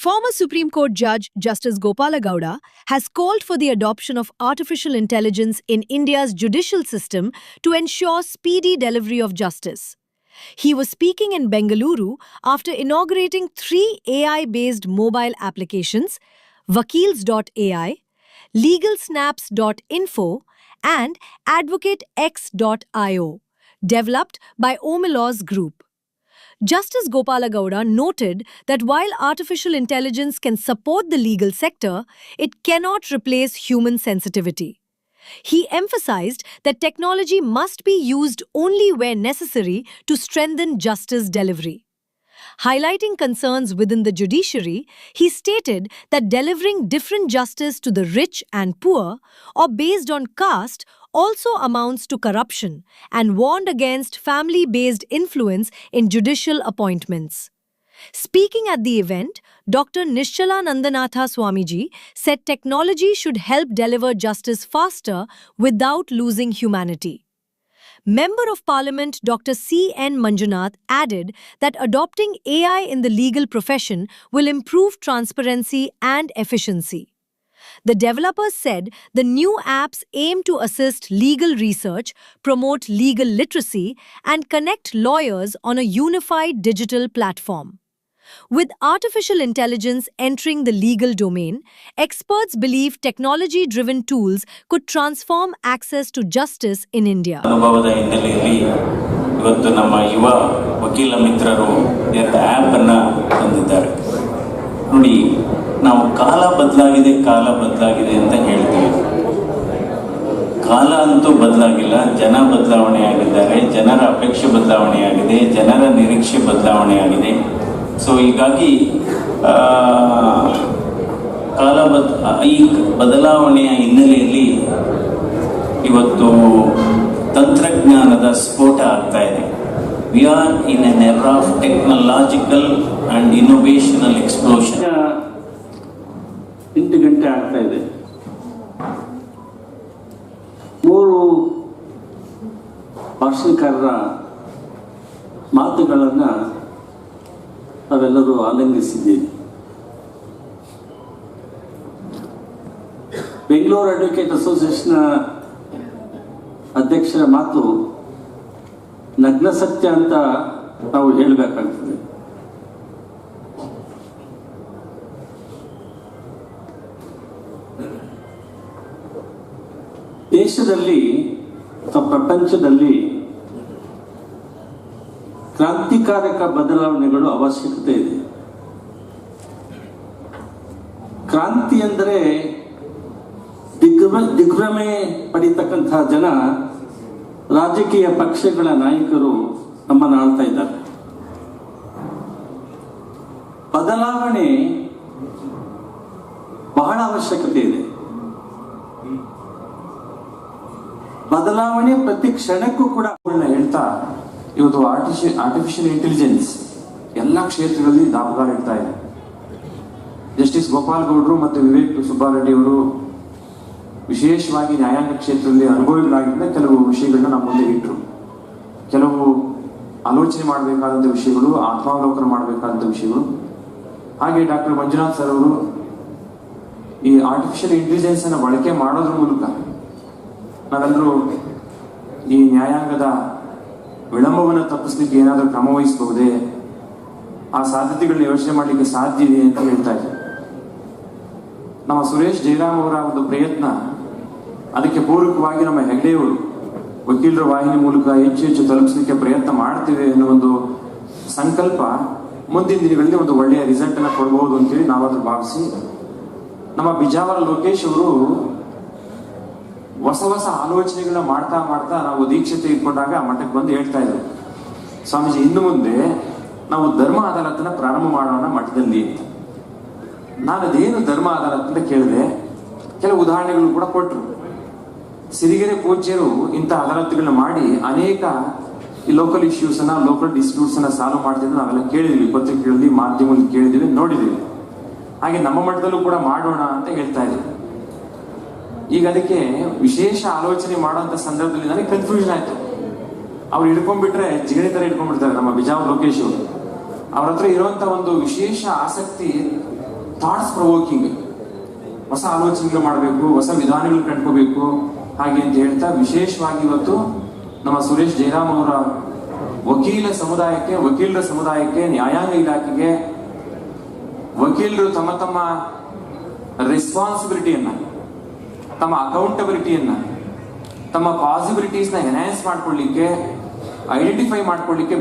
Former Supreme Court Judge Justice Gopalagowda has called for the adoption of artificial intelligence in India's judicial system to ensure speedy delivery of justice. He was speaking in Bengaluru after inaugurating 3 AI-based mobile applications, Vakils.ai, LegalSnaps.info, and AdvocateX.io, developed by Omilaws Group. Justice Gopalagowda noted that while artificial intelligence can support the legal sector, it cannot replace human sensitivity. He emphasized that technology must be used only where necessary to strengthen justice delivery. Highlighting concerns within the judiciary, he stated that delivering different justice to the rich and poor, or based on caste, also amounts to corruption and warned against family-based influence in judicial appointments. Speaking at the event, Dr. Nischala Nandanatha Swamiji said technology should help deliver justice faster without losing humanity. Member of Parliament Dr. C.N. Manjunath added that adopting AI in the legal profession will improve transparency and efficiency. The developers said the new apps aim to assist legal research, promote legal literacy, and connect lawyers on a unified digital platform. With artificial intelligence entering the legal domain, experts believe technology-driven tools could transform access to justice in India. ಅನುಭವದ ಹಿನ್ನೆಲೆಯಲ್ಲಿ ಇವತ್ತು ನಮ್ಮ ಯುವ ವಕೀಲ ಮಿತ್ರರು 2 app ಅನ್ನು ತಂದಿದ್ದಾರೆ. ನೋಡಿ, ನಾವು ಕಾಲ ಬದಲಾಗಿದೆ ಅಂತ ಹೇಳ್ತೀವಿ. ಕಾಲ ಅಂತೂ ಬದಲಾಗಿಲ್ಲ, ಜನ ಬದಲಾವಣೆಯಾಗಿದ್ದಾರೆ, ಜನರ ಅಪೇಕ್ಷೆ ಬದಲಾವಣೆಯಾಗಿದೆ, ಜನರ ನಿರೀಕ್ಷೆ ಬದಲಾವಣೆಯಾಗಿದೆ. ಸೊ ಹೀಗಾಗಿ ಈ ಬದಲಾವಣೆಯ ಹಿನ್ನೆಲೆಯಲ್ಲಿ ಇವತ್ತು ತಂತ್ರಜ್ಞಾನದ ಸ್ಫೋಟ ಆಗ್ತಾ ಇದೆ. We are in an era of technological and innovational explosion. 8 ಗಂಟೆ ಆಗ್ತಾ ಇದೆ. 3 ಭಾಷಣಕಾರರ ಮಾತುಗಳನ್ನು ನಾವೆಲ್ಲರೂ ಆಲಿಂಗಿಸಿದ್ದೀವಿ. ಬೆಂಗಳೂರು ಅಡ್ವೊಕೇಟ್ ಅಸೋಸಿಯೇಷನ್ ಅಧ್ಯಕ್ಷರ ಮಾತು ನಗ್ನ ಸತ್ಯ ಅಂತ ನಾವು ಹೇಳಬೇಕಾಗ್ತದೆ. ದೇಶದಲ್ಲಿ ಅಥವಾ ಪ್ರಪಂಚದಲ್ಲಿ ಕ್ರಾಂತಿಕಾರಕ ಬದಲಾವಣೆಗಳು ಅವಶ್ಯಕತೆ ಇದೆ. ಕ್ರಾಂತಿ ಅಂದರೆ ದಿಗ್ಭ್ರಮೆ ಪಡಿತಕ್ಕಂತಹ ಜನ, ರಾಜಕೀಯ ಪಕ್ಷಗಳ ನಾಯಕರು ನಮ್ಮನ್ನು ಆಳ್ತಾ ಇದ್ದಾರೆ. ಬದಲಾವಣೆ ಬಹಳ ಅವಶ್ಯಕತೆ ಇದೆ. ಬದಲಾವಣೆ ಪ್ರತಿ ಕ್ಷಣಕ್ಕೂ ಕೂಡ ಹೇಳ್ತಾ ಇವತ್ತು ಆರ್ಟಿಫಿಷಿಯಲ್ ಇಂಟೆಲಿಜೆನ್ಸ್ ಎಲ್ಲ ಕ್ಷೇತ್ರಗಳಲ್ಲಿ ದಾಪುಗಾಲ ಇಡ್ತಾ ಇದೆ. ಜಸ್ಟಿಸ್ ಗೋಪಾಲ್ ಗೌಡ್ರು ಮತ್ತು ವಿವೇಕ್ ಸುಬ್ಬಾರೆಡ್ಡಿ ಅವರು ವಿಶೇಷವಾಗಿ ನ್ಯಾಯಾಂಗ ಕ್ಷೇತ್ರದಲ್ಲಿ ಅನುಭವಿಗಳಾಗಿದ್ದ ಕೆಲವು ವಿಷಯಗಳನ್ನ ನಮ್ಮ ಮುಂದೆ ಇಟ್ಟರು. ಕೆಲವು ಆಲೋಚನೆ ಮಾಡಬೇಕಾದಂಥ ವಿಷಯಗಳು, ಆತ್ಮಾವಲೋಕನ ಮಾಡಬೇಕಾದಂಥ ವಿಷಯಗಳು. ಹಾಗೆ ಡಾಕ್ಟರ್ ಮಂಜುನಾಥ್ ಸರ್ ಅವರು ಈ ಆರ್ಟಿಫಿಷಿಯಲ್ ಇಂಟೆಲಿಜೆನ್ಸ್ ಅನ್ನು ಬಳಕೆ ಮಾಡೋದ್ರ ಮೂಲಕ ನಾವೆಲ್ಲರೂ ಈ ನ್ಯಾಯಾಂಗದ ವಿಳಂಬವನ್ನು ತಪ್ಪಿಸ್ಲಿಕ್ಕೆ ಏನಾದರೂ ಕ್ರಮ ವಹಿಸಬಹುದೇ, ಆ ಸಾಧ್ಯತೆಗಳನ್ನ ಯೋಚನೆ ಮಾಡಲಿಕ್ಕೆ ಸಾಧ್ಯ ಇದೆ ಅಂತ ಹೇಳ್ತಾ ಇದ್ದಾರೆ. ನಮ್ಮ ಸುರೇಶ್ ಜಯರಾಮ್ ಅವರ ಒಂದು ಪ್ರಯತ್ನ, ಅದಕ್ಕೆ ಪೂರಕವಾಗಿ ನಮ್ಮ ಹೆಗ್ಡೆಯವರು ವಕೀಲರ ವಾಹಿನಿ ಮೂಲಕ ಹೆಚ್ಚು ತಲುಪಿಸಲಿಕ್ಕೆ ಪ್ರಯತ್ನ ಮಾಡ್ತೇವೆ ಅನ್ನೋ ಒಂದು ಸಂಕಲ್ಪ ಮುಂದಿನ ದಿನಗಳಲ್ಲಿ ಒಂದು ಒಳ್ಳೆಯ ರಿಸಲ್ಟ್ ಅನ್ನು ಕೊಡಬಹುದು ಅಂತೇಳಿ ನಾವಾದ್ರೂ ಭಾವಿಸಿ, ನಮ್ಮ ಬಿಜಾವರ ಲೋಕೇಶ್ ಅವರು ಹೊಸ ಆಲೋಚನೆಗಳನ್ನ ಮಾಡ್ತಾ ನಾವು ದೀಕ್ಷತೆ ಇಟ್ಕೊಂಡಾಗ ಆ ಮಠಕ್ಕೆ ಬಂದು ಹೇಳ್ತಾ ಇದ್ರು, ಸ್ವಾಮೀಜಿ ಇನ್ನು ಮುಂದೆ ನಾವು ಧರ್ಮ ಅದಾಲತನ್ನ ಪ್ರಾರಂಭ ಮಾಡೋಣ ಮಠದಲ್ಲಿ ಅಂತ. ನಾನು ಅದೇನು ಧರ್ಮ ಅದಾಲತ್ ಅಂತ ಕೇಳಿದೆ. ಕೆಲವು ಉದಾಹರಣೆಗಳು ಕೂಡ ಕೊಟ್ಟರು. ಸಿರಿಗೆರೆ ಪೂಜ್ಯರು ಇಂಥ ಅದಾಲತ್ಗಳನ್ನ ಮಾಡಿ ಅನೇಕ ಈ ಲೋಕಲ್ ಇಶ್ಯೂಸ್ ಅನ್ನ, ಲೋಕಲ್ ಡಿಸ್ಪ್ಯೂಟ್ಸ್ ಅನ್ನ ಸಾಲ್ವ್ ಮಾಡ್ತಿದ್ದು ನಾವೆಲ್ಲ ಕೇಳಿದ್ವಿ, ಪತ್ರಿಕೆಗಳಲ್ಲಿ, ಮಾಧ್ಯಮದಲ್ಲಿ ಕೇಳಿದ್ವಿ, ನೋಡಿದ್ವಿ. ಹಾಗೆ ನಮ್ಮ ಮಠದಲ್ಲೂ ಕೂಡ ಮಾಡೋಣ ಅಂತ ಹೇಳ್ತಾ ಇದ್ರು. ಈಗ ಅದಕ್ಕೆ ವಿಶೇಷ ಆಲೋಚನೆ ಮಾಡುವಂತ ಸಂದರ್ಭದಲ್ಲಿ ನನಗೆ ಕನ್ಫ್ಯೂಷನ್ ಆಯ್ತು. ಅವ್ರು ಹಿಡ್ಕೊಂಡ್ಬಿಟ್ರೆ ಜಿಗಣಿ ತರ ಹಿಡ್ಕೊಂಡ್ಬಿಡ್ತಾರೆ ನಮ್ಮ ಬಿಜಾವರ ಲೋಕೇಶ್ ಅವರು. ಅವ್ರ ಹತ್ರ ಇರುವಂತ ಒಂದು ವಿಶೇಷ ಆಸಕ್ತಿ ಥಾಟ್ಸ್ ಪ್ರವೋಕಿಂಗ್, ಹೊಸ ಆಲೋಚನೆಗಳು ಮಾಡಬೇಕು, ಹೊಸ ವಿಧಾನಗಳು ಕಂಡ್ಕೋಬೇಕು ಹಾಗೆ ಅಂತ ಹೇಳ್ತಾ ವಿಶೇಷವಾಗಿ ಇವತ್ತು ನಮ್ಮ ಸುರೇಶ್ ಜೈರಾಮ್ ಅವರ ವಕೀಲರ ಸಮುದಾಯಕ್ಕೆ ನ್ಯಾಯಾಂಗ ಇಲಾಖೆಗೆ ವಕೀಲರು ತಮ್ಮ ತಮ್ಮ ರೆಸ್ಪಾನ್ಸಿಬಿಲಿಟಿಯನ್ನ, ತಮ್ಮ ಅಕೌಂಟಬಿಲಿಟಿಯನ್ನ, ತಮ್ಮ ಪಾಸಿಬಿಲಿಟೀಸ್ನ ಎನ್ಹಾನ್ಸ್ ಮಾಡ್ಕೊಳ್ಳಿಕ್ಕೆ, ಐಡೆಂಟಿಫೈ ಮಾಡ್ಕೊಳ್ಳಿಕ್ಕೆ